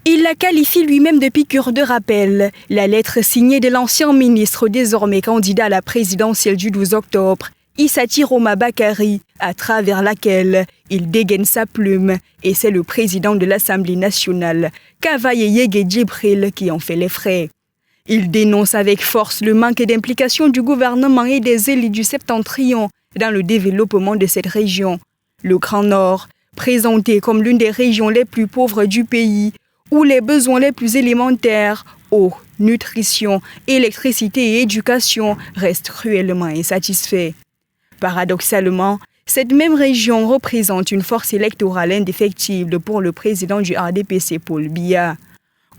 Il la qualifie lui-même de piqûre de rappel. La lettre signée de l'ancien ministre désormais candidat à la présidentielle du 12 octobre, Issa Tiroma Bakary, à travers laquelle il dégaine sa plume, et c'est le président de l'Assemblée nationale, Kavaye Yege Djibril, qui en fait les frais. Il dénonce avec force le manque d'implication du gouvernement et des élites du Septentrion dans le développement de cette région. Le Grand Nord, présenté comme l'une des régions les plus pauvres du pays, où les besoins les plus élémentaires, eau, nutrition, électricité et éducation, restent cruellement insatisfaits. Paradoxalement, cette même région représente une force électorale indéfectible pour le président du RDPC, Paul Biya.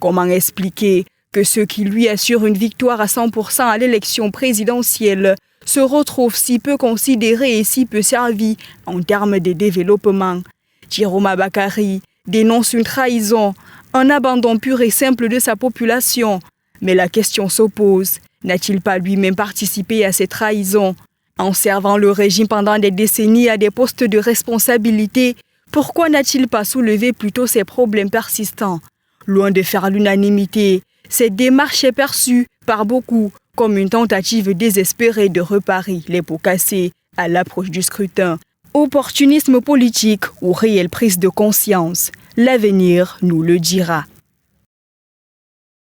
Comment expliquer que ceux qui lui assurent une victoire à 100% à l'élection présidentielle se retrouvent si peu considérés et si peu servis en termes de développement? Tiroma Bakary dénonce une trahison, un abandon pur et simple de sa population. Mais la question s'oppose, n'a-t-il pas lui-même participé à ces trahisons? En servant le régime pendant des décennies à des postes de responsabilité, pourquoi n'a-t-il pas soulevé plutôt ces problèmes persistants? Loin de faire l'unanimité, cette démarche est perçue par beaucoup comme une tentative désespérée de réparer les pots cassés à l'approche du scrutin. Opportunisme politique ou réelle prise de conscience, l'avenir nous le dira.